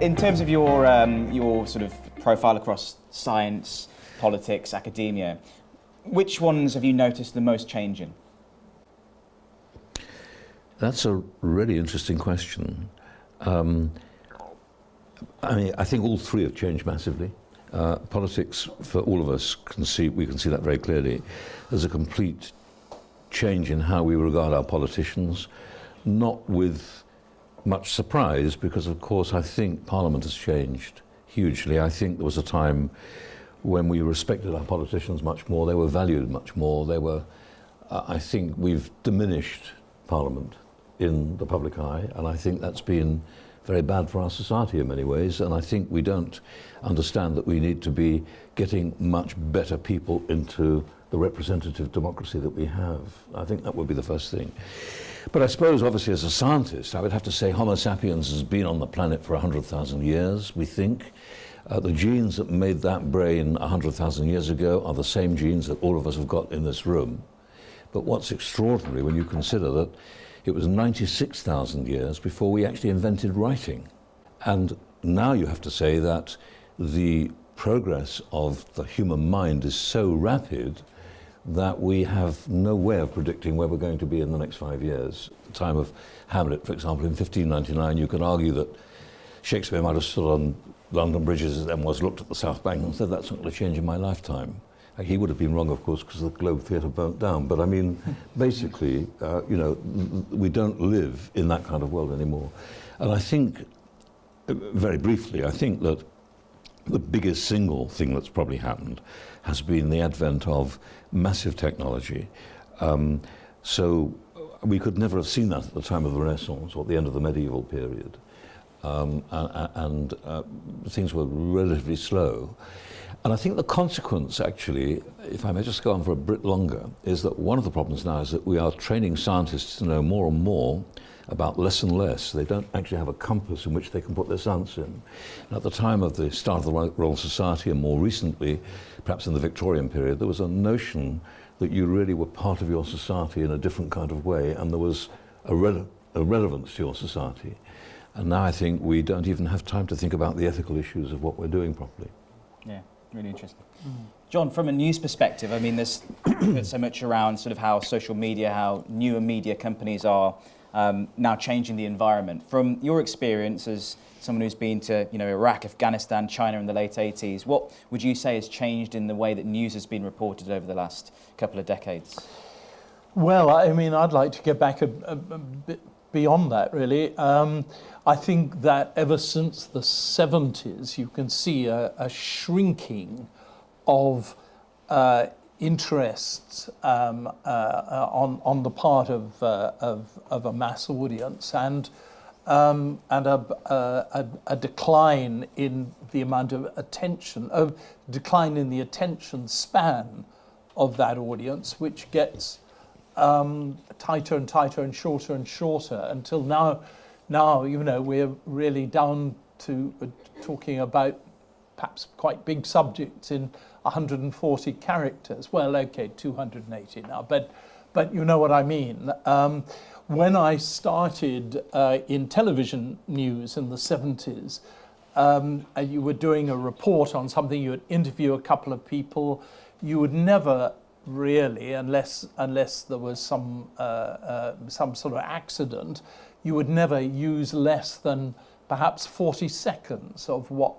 In terms of your sort of profile across science, politics, academia, which ones have you noticed the most change in? That's a really interesting question. I think all three have changed massively. Politics, for all of us, we can see that very clearly. There's a complete change in how we regard our politicians, not with much surprise, because of course I think Parliament has changed hugely. I think there was a time when we respected our politicians much more, they were valued much more, I think we've diminished Parliament in the public eye, and I think that's been very bad for our society in many ways, and I think we don't understand that we need to be getting much better people into the representative democracy that we have. I think that would be the first thing. But I suppose, obviously, as a scientist, I would have to say Homo sapiens has been on the planet for 100,000 years, we think. The genes that made that brain 100,000 years ago are the same genes that all of us have got in this room. But what's extraordinary when you consider that it was 96,000 years before we actually invented writing. And now you have to say that the progress of the human mind is so rapid that we have no way of predicting where we're going to be in the next 5 years. At the time of Hamlet, for example, in 1599, you could argue that Shakespeare might have stood on London bridges and looked at the South Bank and said, that's not going to change in my lifetime. He would have been wrong, of course, because the Globe Theatre burnt down. But I mean, basically, we don't live in that kind of world anymore. And I think, very briefly, I think that the biggest single thing that's probably happened has been the advent of massive technology. So we could never have seen that at the time of the Renaissance or at the end of the medieval period. And things were relatively slow. And I think the consequence, actually, if I may just go on for a bit longer, is that one of the problems now is that we are training scientists to know more and more about less and less. They don't actually have a compass in which they can put their science in. And at the time of the start of the Royal Society, and more recently, perhaps in the Victorian period, there was a notion that you really were part of your society in a different kind of way, and there was a relevance to your society. And now I think we don't even have time to think about the ethical issues of what we're doing properly. Yeah, really interesting. John, from a news perspective, I mean, there's so much around sort of how social media, how newer media companies are now changing the environment. From your experience as someone who's been to Iraq, Afghanistan, China in the late 80s, what would you say has changed in the way that news has been reported over the last couple of decades? Well, I mean, I'd like to get back a bit beyond that, really. I think that ever since the 70s, you can see a shrinking of interests on the part of a mass audience, and a decline in the amount of attention, a decline in the attention span of that audience, which gets tighter and tighter and shorter until now, we're really down to talking about perhaps quite big subjects in 140 characters. Well, okay, 280 now, but you know what I mean. When I started in television news in the 70s, you were doing a report on something, you would interview a couple of people, you would never really, unless there was some sort of accident, you would never use less than perhaps 40 seconds of what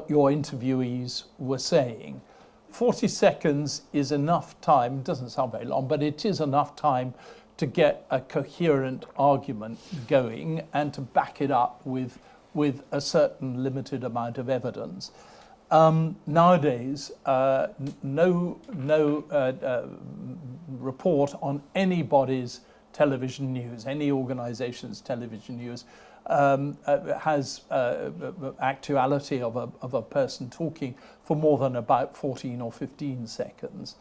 your interviewees were saying. 40 seconds is enough time, doesn't sound very long, but it is enough time to get a coherent argument going and to back it up with a certain limited amount of evidence. Nowadays, no report on anybody's television news, any organization's television news, has actuality of a person talking for more than about 14 or 15 seconds.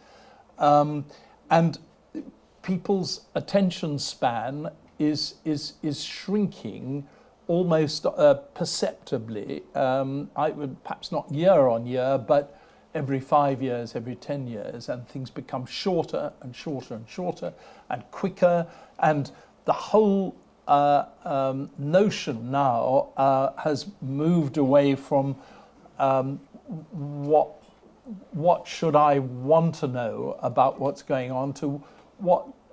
And people's attention span is shrinking almost perceptibly. I would perhaps not year on year, but every 5 years, every 10 years, and things become shorter and shorter and shorter and quicker, and the whole notion now has moved away from what should I want to know about what's going on to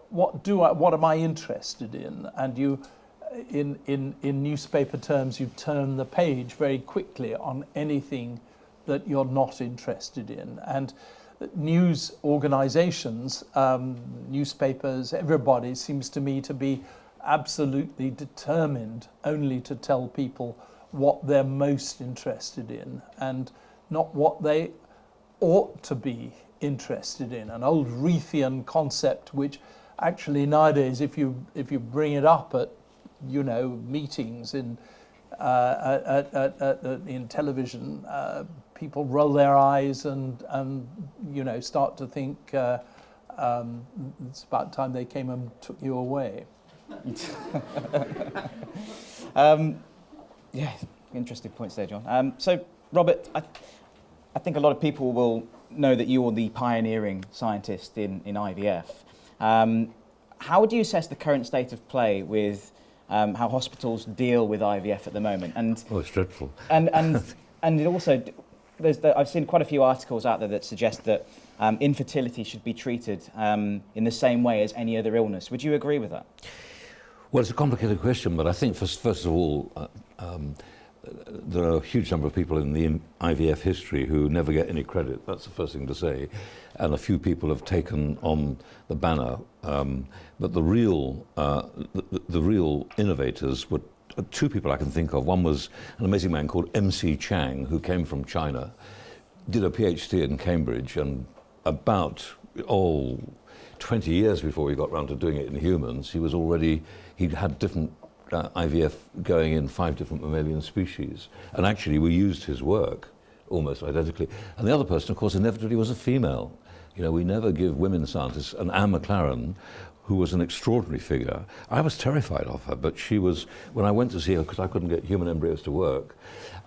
what am I interested in? And you, in newspaper terms, you turn the page very quickly on anything that you're not interested in. And news organizations, newspapers, everybody seems to me to be absolutely determined only to tell people what they're most interested in and not what they ought to be interested in. An old Reithian concept which actually nowadays, if you bring it up at meetings in television, people roll their eyes and start to think it's about time they came and took you away. Yeah, interesting points there, John. So, Robert, I think a lot of people will know that you are the pioneering scientist in IVF. How would you assess the current state of play with how hospitals deal with IVF at the moment? It's dreadful. And it also, I've seen quite a few articles out there that suggest that infertility should be treated in the same way as any other illness. Would you agree with that? Well, it's a complicated question, but I think first of all, there are a huge number of people in the IVF history who never get any credit. That's the first thing to say. And a few people have taken on the banner. But the real innovators were two people I can think of. One was an amazing man called M.C. Chang, who came from China, did a PhD in Cambridge, and about 20 years before we got round to doing it in humans, he'd had different IVF going in 5 different mammalian species. And actually we used his work almost identically. And the other person, of course, inevitably was a female. We never give women scientists, and Anne McLaren, who was an extraordinary figure. I was terrified of her, but she was, when I went to see her, because I couldn't get human embryos to work,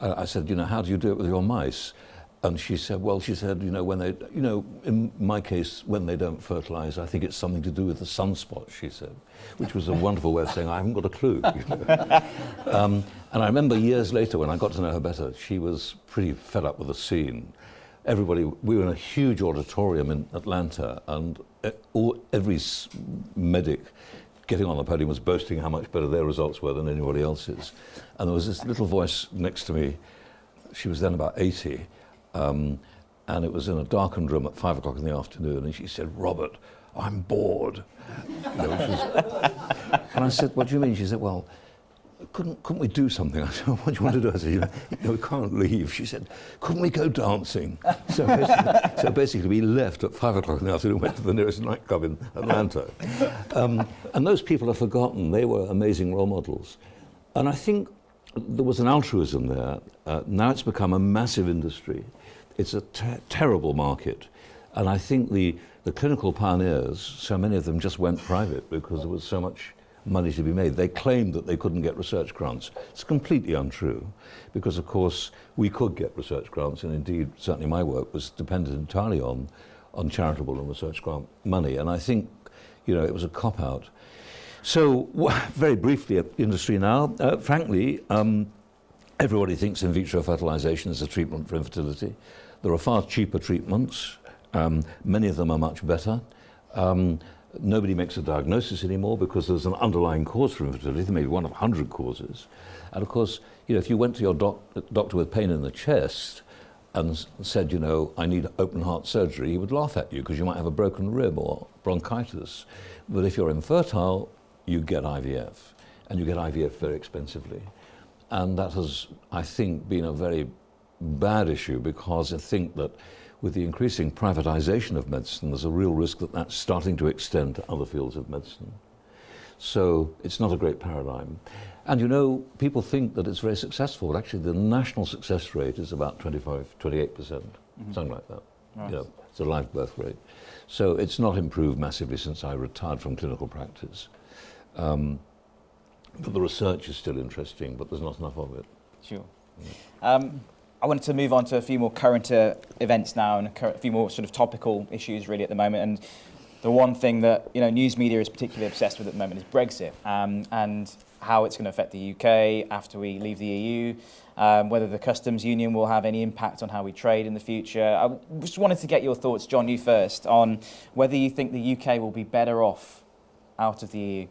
I said, how do you do it with your mice? And she said, when they, in my case, when they don't fertilize, I think it's something to do with the sunspots, she said, which was a wonderful way of saying, I haven't got a clue. And I remember years later, when I got to know her better, she was pretty fed up with the scene. We were in a huge auditorium in Atlanta, and every medic getting on the podium was boasting how much better their results were than anybody else's. And there was this little voice next to me. She was then about 80. And it was in a darkened room at 5 o'clock in the afternoon, and she said, "Robert, I'm bored." And I said, "What do you mean?" She said, "Well, couldn't we do something?" I said, "What do you want to do?" I said, we can't leave." She said, "Couldn't we go dancing?" So basically we left at 5 o'clock in the afternoon and went to the nearest nightclub in Atlanta. And those people are forgotten. They were amazing role models. And I think there was an altruism there. Now it's become a massive industry. It's a terrible market. And I think the clinical pioneers, so many of them just went private because there was so much money to be made. They claimed that they couldn't get research grants. It's completely untrue, because of course we could get research grants, and indeed certainly my work was dependent entirely on charitable and research grant money. And I think it was a cop-out. So very briefly at industry now, frankly, everybody thinks in vitro fertilization is a treatment for infertility. There are far cheaper treatments. Many of them are much better. Nobody makes a diagnosis anymore because there's an underlying cause for infertility. There may be one of 100 causes. And of course, if you went to your doctor with pain in the chest and said, I need open heart surgery, he would laugh at you because you might have a broken rib or bronchitis. But if you're infertile, you get IVF, and you get IVF very expensively. And that has, I think, been a very bad issue, because I think that with the increasing privatization of medicine, there's a real risk that that's starting to extend to other fields of medicine. So it's not a great paradigm. And people think that it's very successful. Actually, the national success rate is about 28%, something like that. Right. It's a live birth rate. So it's not improved massively since I retired from clinical practice. But the research is still interesting, but there's not enough of it. Sure. I wanted to move on to a few more current events now, and a few more sort of topical issues really at the moment. And the one thing that news media is particularly obsessed with at the moment is Brexit, and how it's going to affect the UK after we leave the EU, whether the customs union will have any impact on how we trade in the future. I just wanted to get your thoughts, John, you first, on whether you think the UK will be better off out of the EU.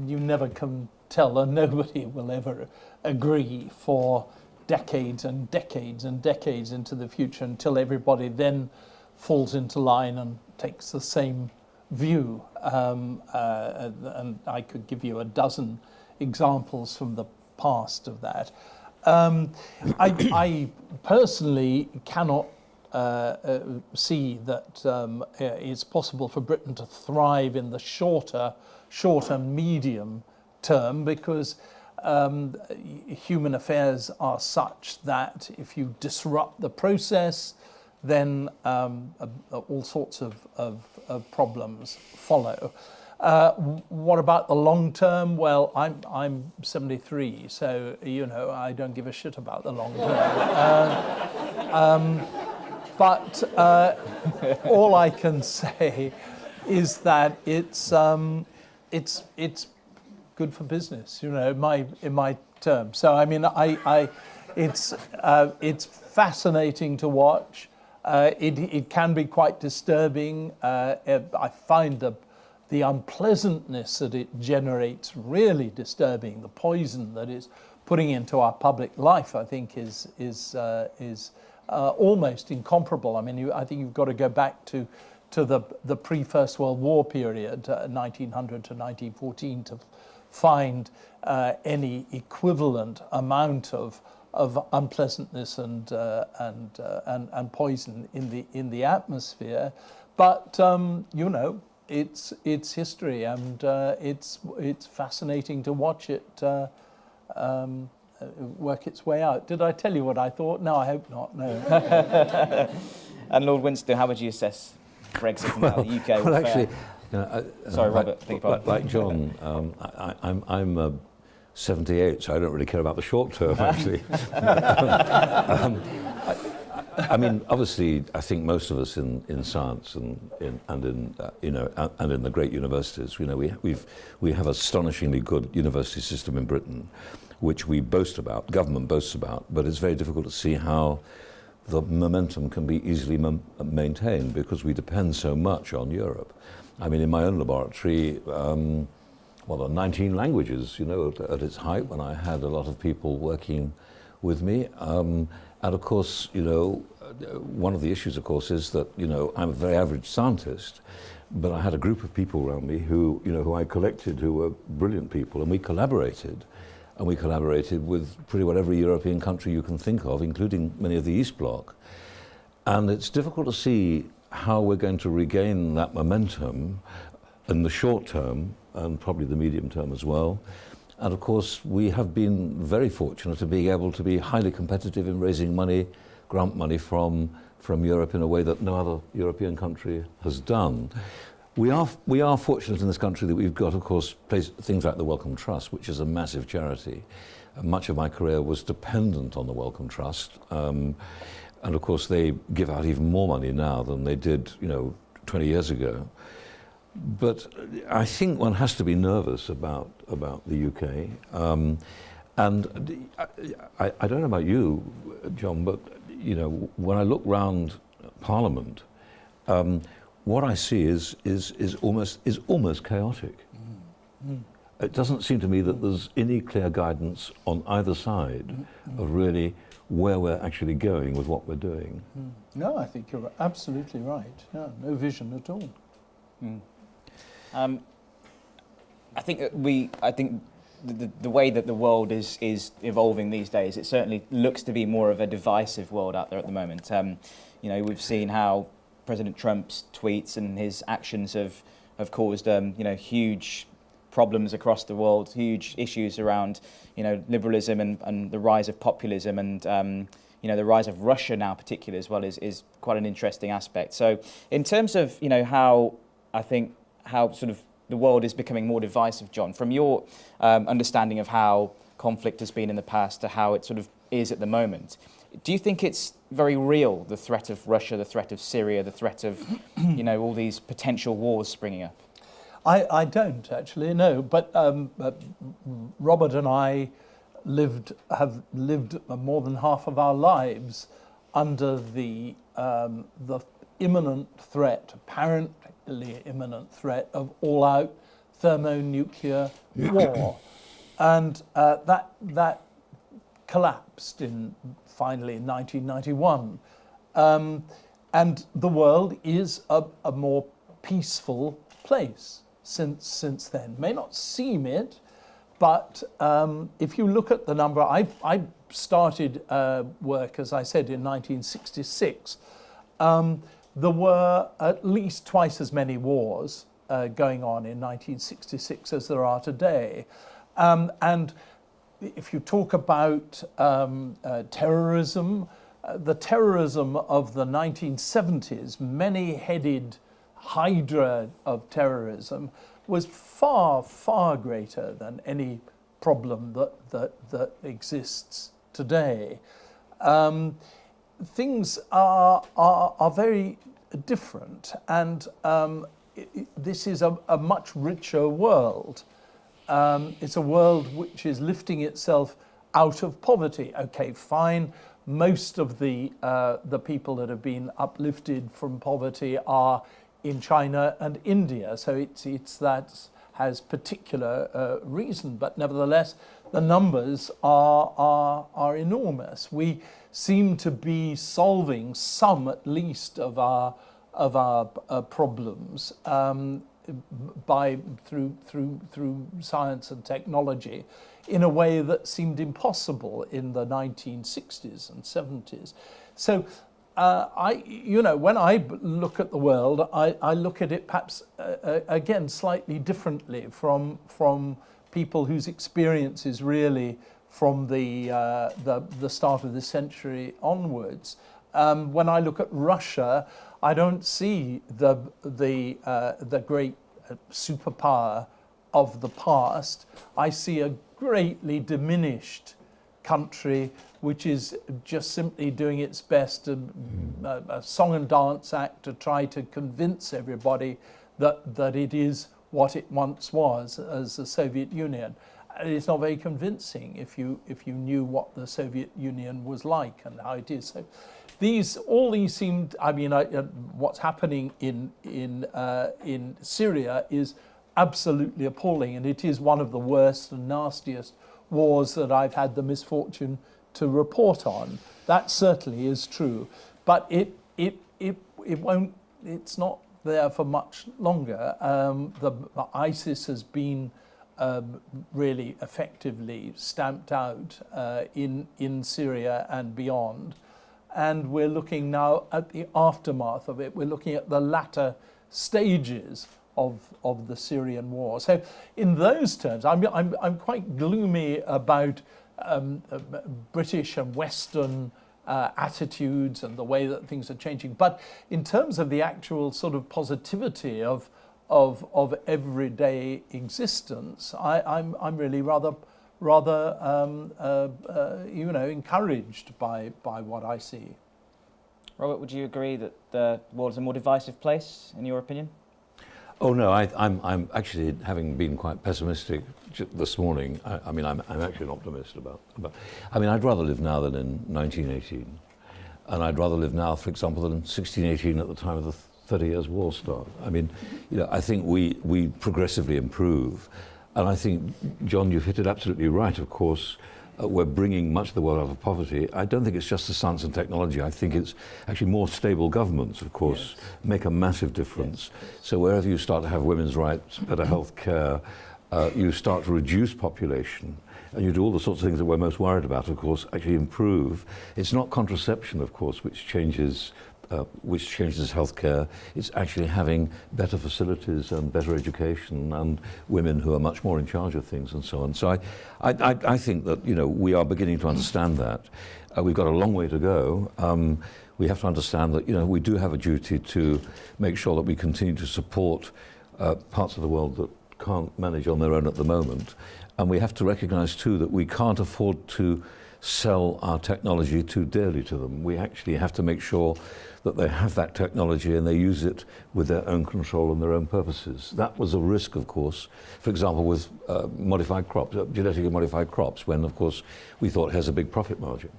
You never can tell, and nobody will ever agree for decades and decades and decades into the future until everybody then falls into line and takes the same view. And I could give you a dozen examples from the past of that. I personally cannot see that it's possible for Britain to thrive in the short and medium term, because human affairs are such that if you disrupt the process, then all sorts of problems follow. What about the long term? Well, I'm 73, so I don't give a shit about the long term. But all I can say is that it's good for business, in my term. So I mean, it's fascinating to watch. It can be quite disturbing. I find the unpleasantness that it generates really disturbing. The poison that it's putting into our public life, I think, is almost incomparable. I mean, I think you've got to go back to the pre-First World War period, 1900 to 1914, to find any equivalent amount of unpleasantness and poison in the atmosphere. But it's history, and it's fascinating to watch it work its way out. Did I tell you what I thought? No, I hope not. No. And Lord Winston, how would you assess Brexit and how the UK will actually, fare? Sorry, Robert. Like John, I'm 78, so I don't really care about the short term, actually. I mean, obviously, I think most of us in science and in the great universities, we have astonishingly good university system in Britain, which we boast about, government boasts about, but it's very difficult to see how the momentum can be easily maintained, because we depend so much on Europe. I mean, in my own laboratory, there are 19 languages, at its height, when I had a lot of people working with me. And of course, one of the issues, of course, is that, I'm a very average scientist, but I had a group of people around me who I collected, who were brilliant people, and we collaborated. And we collaborated with pretty well every European country you can think of, including many of the East Bloc. And it's difficult to see how we're going to regain that momentum in the short term, and probably the medium term as well. And of course, we have been very fortunate to be able to be highly competitive in raising money, grant money from Europe in a way that no other European country has done. We are fortunate in this country that we've got, of course, things like the Wellcome Trust, which is a massive charity. Much of my career was dependent on the Wellcome Trust. And of course, they give out even more money now than they did, 20 years ago. But I think one has to be nervous about the UK. And I don't know about you, John, but when I look round Parliament, what I see is almost chaotic. It doesn't seem to me that there's any clear guidance on either side of really where we're actually going with what we're doing. No, I think you're absolutely right. No vision at all. I think the way that the world is evolving these days, it certainly looks to be more of a divisive world out there at the moment. We've seen how President Trump's tweets and his actions have caused huge problems across the world, huge issues around liberalism and the rise of populism, and the rise of Russia now particularly as well is quite an interesting aspect. So in terms of how sort of the world is becoming more divisive, John, from your understanding of how conflict has been in the past to how it sort of is at the moment. Do you think it's very real, the threat of Russia, the threat of Syria, the threat of, all these potential wars springing up? I don't actually, no. But Robert and I have lived more than half of our lives under the imminent threat, apparently imminent threat of all-out thermonuclear war, and that collapsed finally in 1991, and the world is a more peaceful place since then. May not seem it, but if you look at the number, I started work, as I said, in 1966. There were at least twice as many wars going on in 1966 as there are today. And if you talk about terrorism, the terrorism of the 1970s, many-headed hydra of terrorism, was far, far greater than any problem that exists today. Things are very different, and this is a much richer world. It's a world which is lifting itself out of poverty. Okay, fine. Most of the people that have been uplifted from poverty are in China and India, so it's that has particular reason. But nevertheless, the numbers are enormous. We seem to be solving some, at least, of our problems through science and technology in a way that seemed impossible in the 1960s and 70s. So when I look at the world, I look at it perhaps again slightly differently from people whose experience is really from the start of the century onwards. When I look at Russia, I don't see the great superpower of the past. I see a greatly diminished country which is just simply doing its best, a song and dance act to try to convince everybody that it is what it once was as the Soviet Union. It's not very convincing if you knew what the Soviet Union was like and how it is. So all these seemed. I mean, what's happening in Syria is absolutely appalling, and it is one of the worst and nastiest wars that I've had the misfortune to report on. That certainly is true, but it won't. It's not there for much longer. The ISIS has been really effectively stamped out in Syria and beyond. And we're looking now at the aftermath of it. We're looking at the latter stages of the Syrian war. So in those terms, I'm quite gloomy about British and Western attitudes and the way that things are changing. But in terms of the actual sort of positivity of everyday existence, I'm really rather encouraged by what I see. Robert, would you agree that the world is a more divisive place, in your opinion? Oh no, I'm actually, having been quite pessimistic this morning. I'm actually an optimist about. I mean, I'd rather live now than in 1918, and I'd rather live now, for example, than 1618 at the time of the 30 Years' War start. I mean, I think we progressively improve. And I think, John, you've hit it absolutely right. Of course, we're bringing much of the world out of poverty. I don't think it's just the science and technology. I think it's actually more stable governments, of course, make a massive difference. Yes. So wherever you start to have women's rights, better health care, you start to reduce population, and you do all the sorts of things that we're most worried about, of course, actually improve. It's not contraception, of course, which changes healthcare. It's actually having better facilities and better education and women who are much more in charge of things and so on. So I think that we are beginning to understand that. We've got a long way to go. We have to understand that we do have a duty to make sure that we continue to support parts of the world that can't manage on their own at the moment, And we have to recognise too that we can't afford to sell our technology too dearly to them. We actually have to make sure that they have that technology and they use it with their own control and their own purposes. That was a risk, of course, for example, with modified crops, genetically modified crops, when, of course, we thought it has a big profit margin.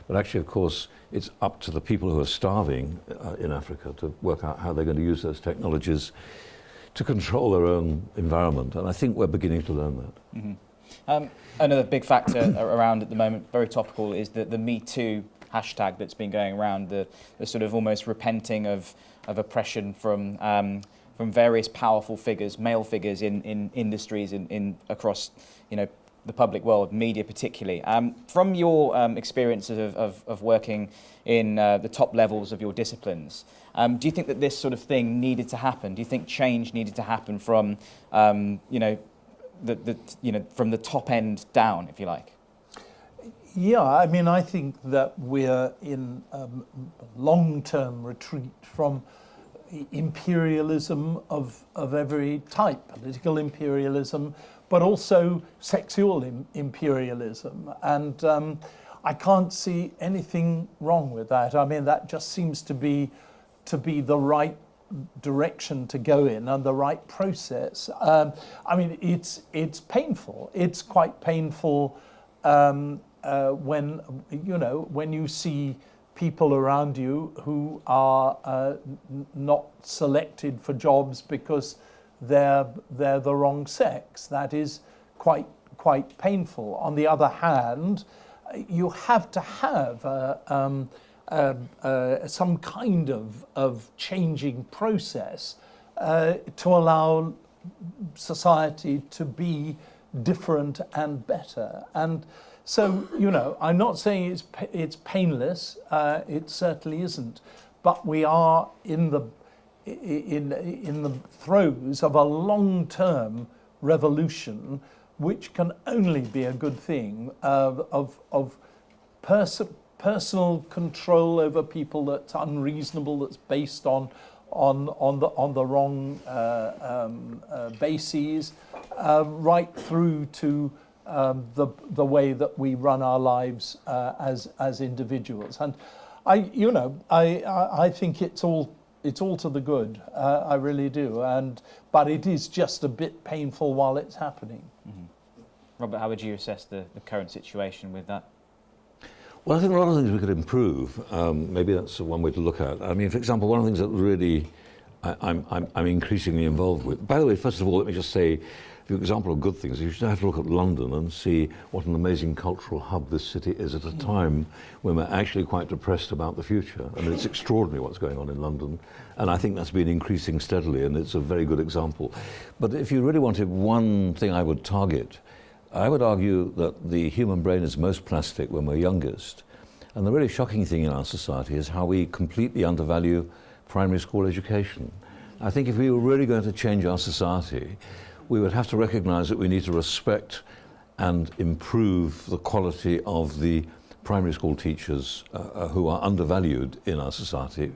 But actually, of course, it's up to the people who are starving in Africa to work out how they're going to use those technologies to control their own environment. And I think we're beginning to learn that. Mm-hmm. Another big factor around at the moment, very topical, is the Me Too hashtag that's been going around, the sort of almost repenting of oppression from various powerful figures, male figures in industries in across, you know, the public world, media particularly. From your experiences of working in the top levels of your disciplines, do you think that this sort of thing needed to happen? Do you think change needed to happen from, you know, from the top end down, if you like? Yeah, I mean, I think that we're in long-term retreat from imperialism of every type, political imperialism, but also sexual imperialism. And I can't see anything wrong with that. I mean, that just seems to be the right direction to go in and the right process. I mean, it's painful. It's quite painful when you see people around you who are not selected for jobs because they're the wrong sex. That is quite painful. On the other hand, you have to have some kind of changing process to allow society to be different and better. And so, you know, I'm not saying it's painless. It certainly isn't. But we are in the throes of a long-term revolution, which can only be a good thing, of personal control over people that's unreasonable, that's based on the wrong bases, right through to the way that we run our lives as individuals. And I think it's all to the good. I really do. But it is just a bit painful while it's happening. Mm-hmm. Robert, how would you assess the current situation with that? Well, I think a lot of things we could improve. Maybe that's one way to look at it. I mean, for example, one of the things that really I'm increasingly involved with. By the way, first of all, let me just say, for example of good things, you should have to look at London and see what an amazing cultural hub this city is at a time when we're actually quite depressed about the future. I mean, it's extraordinary what's going on in London, and I think that's been increasing steadily, and it's a very good example. But if you really wanted one thing I would target, I would argue that the human brain is most plastic when we're youngest. And the really shocking thing in our society is how we completely undervalue primary school education. I think if we were really going to change our society, we would have to recognize that we need to respect and improve the quality of the primary school teachers who are undervalued in our society,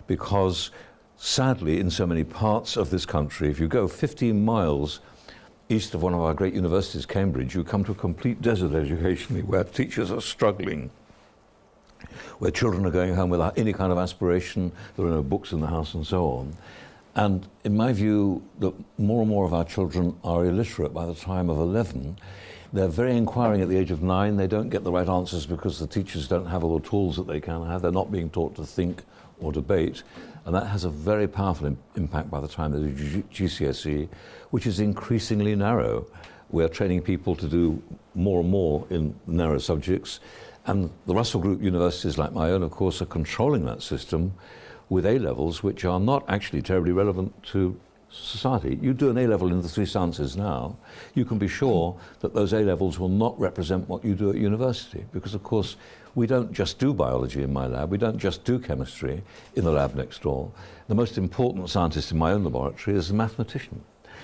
because sadly in so many parts of this country, if you go 15 miles east of one of our great universities, Cambridge, you come to a complete desert educationally, where teachers are struggling, where children are going home without any kind of aspiration, there are no books in the house and so on. And in my view, more and more of our children are illiterate by the time of 11. They're very inquiring at the age of 9. They don't get the right answers because the teachers don't have all the tools that they can have. They're not being taught to think or debate. And that has a very powerful impact by the time they do GCSE, which is increasingly narrow. We're training people to do more and more in narrow subjects. And the Russell Group universities like my own, of course, are controlling that system with A-levels, which are not actually terribly relevant to society. You do an A-level in the 3 sciences now, you can be sure that those A-levels will not represent what you do at university, because of course we don't just do biology in my lab, we don't just do chemistry in the lab next door. The most important scientist in my own laboratory is the mathematician,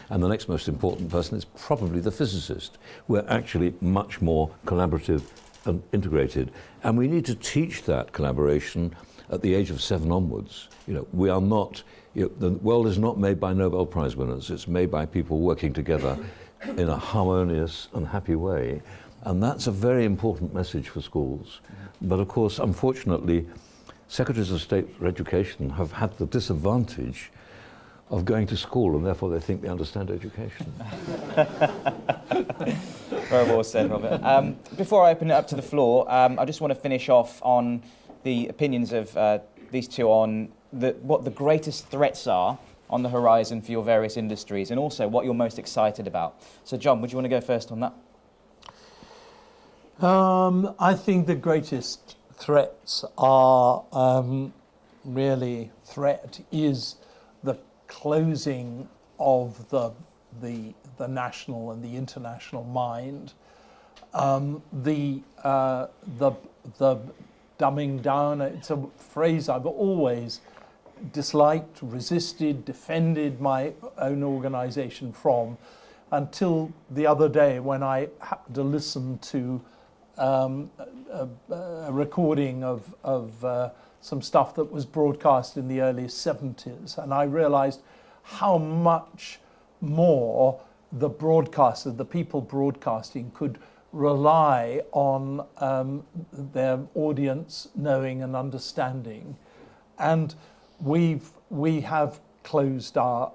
and the next most important person is probably the physicist. We're actually much more collaborative and integrated, and we need to teach that collaboration at the age of 7 onwards. You know, we are not, the world is not made by Nobel Prize winners, it's made by people working together in a harmonious and happy way. And that's a very important message for schools. But of course, unfortunately, Secretaries of State for Education have had the disadvantage of going to school, and therefore they think they understand education. Very well said, Robert. Before I open it up to the floor, I just want to finish off on the opinions of these two on what the greatest threats are on the horizon for your various industries, and also what you're most excited about. So, John, would you want to go first on that? I think the greatest threats are really is the closing of the national and the international mind, the dumbing down. It's a phrase I've always disliked, resisted, defended my own organisation from, until the other day when I happened to listen to a recording of some stuff that was broadcast in the early 70s, and I realised how much more the broadcaster, the people broadcasting, could rely on their audience knowing and understanding. And we have closed our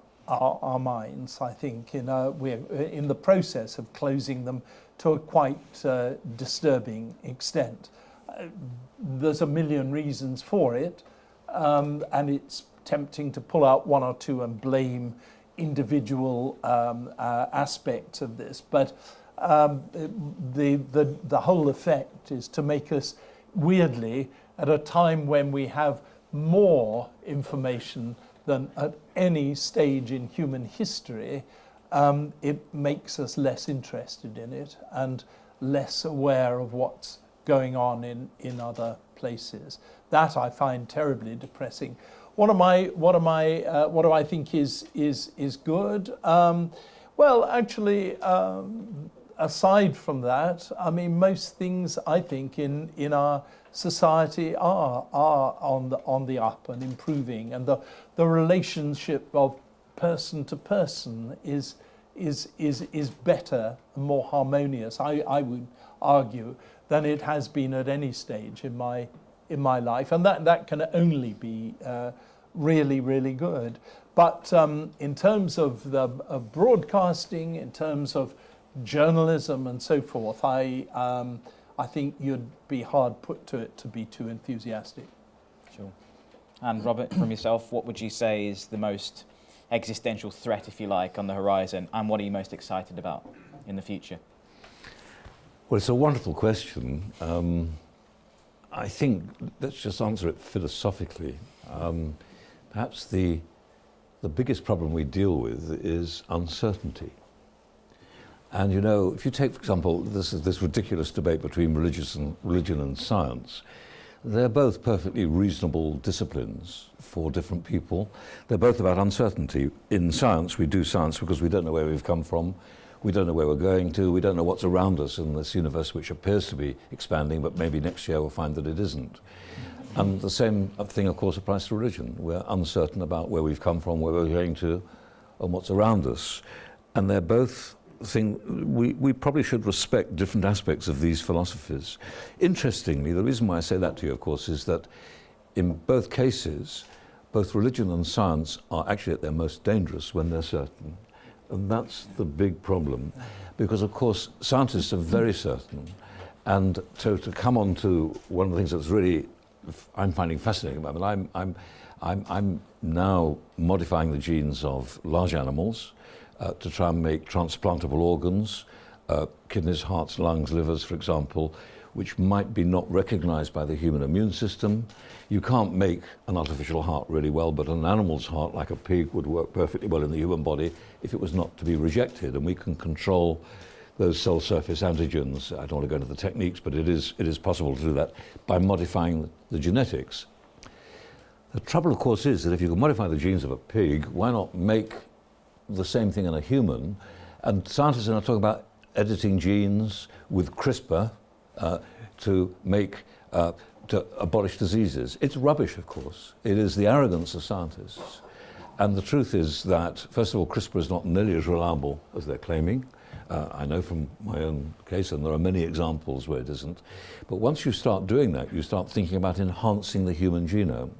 minds, I think. We're in the process of closing them to a quite disturbing extent. There's a million reasons for it, and it's tempting to pull out one or two and blame individual aspects of this, but the whole effect is to make us, weirdly, at a time when we have more information than at any stage in human history, it makes us less interested in it and less aware of what's going on in other places. That I find terribly depressing. What do I think is good? Well, actually, aside from that, I mean, most things I think in our society are on the up and improving, and the relationship of person to person is better and more harmonious, I would argue, than it has been at any stage in my life, and that can only be really, really good. But in terms of broadcasting, in terms of journalism and so forth, I think you'd be hard put to it to be too enthusiastic. Sure. And Robert, from yourself, what would you say is the most existential threat, if you like, on the horizon, and what are you most excited about in the future? Well, it's a wonderful question. I think let's just answer it philosophically. Perhaps the biggest problem we deal with is uncertainty. And you know, if you take, for example, this ridiculous debate between religion and science, they're both perfectly reasonable disciplines for different people. They're both about uncertainty. In science, we do science because we don't know where we've come from, we don't know where we're going to, we don't know what's around us in this universe which appears to be expanding, but maybe next year we'll find that it isn't. And the same thing, of course, applies to religion. We're uncertain about where we've come from, where we're going to, and what's around us. And they're both we probably should respect different aspects of these philosophies. Interestingly, the reason why I say that to you, of course, is that in both cases, both religion and science are actually at their most dangerous when they're certain. And that's the big problem, because of course scientists are very certain, and to come on to one of the things that's really I'm finding fascinating about it, I'm now modifying the genes of large animals to try and make transplantable organs, kidneys, hearts, lungs, livers, for example, which might be not recognized by the human immune system. You can't make an artificial heart really well, but an animal's heart, like a pig, would work perfectly well in the human body if it was not to be rejected. And we can control those cell surface antigens. I don't want to go into the techniques, but it is possible to do that by modifying the genetics. The trouble, of course, is that if you can modify the genes of a pig, why not make the same thing in a human? And scientists are now talking about editing genes with CRISPR to abolish diseases. It's rubbish, of course. It is the arrogance of scientists. And the truth is that, first of all, CRISPR is not nearly as reliable as they're claiming. I know from my own case, and there are many examples where it isn't. But once you start doing that, you start thinking about enhancing the human genome.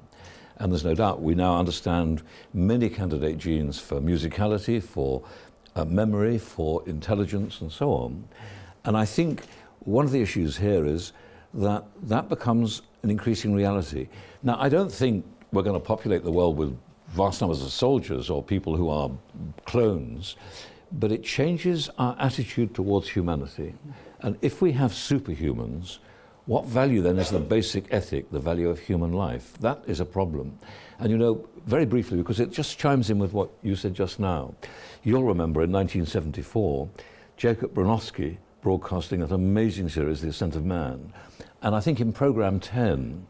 And there's no doubt we now understand many candidate genes for musicality, for memory, for intelligence, and so on. And I think one of the issues here is that that becomes an increasing reality. Now, I don't think we're going to populate the world with vast numbers of soldiers or people who are clones, but it changes our attitude towards humanity. And if we have superhumans, what value then is the basic ethic, the value of human life? That is a problem. And you know, very briefly, because it just chimes in with what you said just now, you'll remember in 1974, Jacob Bronowski broadcasting that amazing series, The Ascent of Man. And I think in program 10,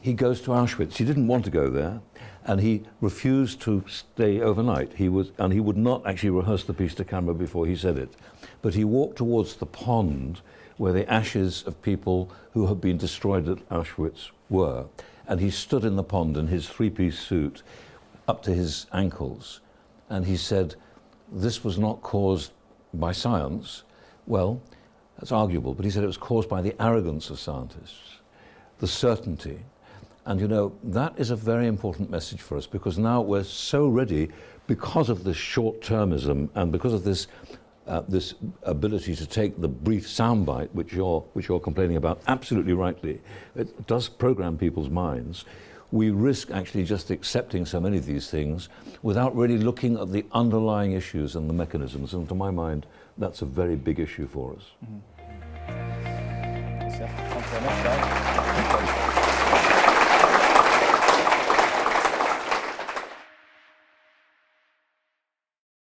he goes to Auschwitz. He didn't want to go there, and he refused to stay overnight. He would not actually rehearse the piece to camera before he said it. But he walked towards the pond where the ashes of people who had been destroyed at Auschwitz were. And he stood in the pond in his three-piece suit up to his ankles. And he said, this was not caused by science. Well, that's arguable, but he said it was caused by the arrogance of scientists, the certainty. And you know, that is a very important message for us, because now we're so ready, because of this short-termism and because of this this ability to take the brief soundbite, which you're complaining about, absolutely rightly. It does program people's minds. We risk actually just accepting so many of these things without really looking at the underlying issues and the mechanisms. And to my mind, that's a very big issue for us. Thanks very much, guys.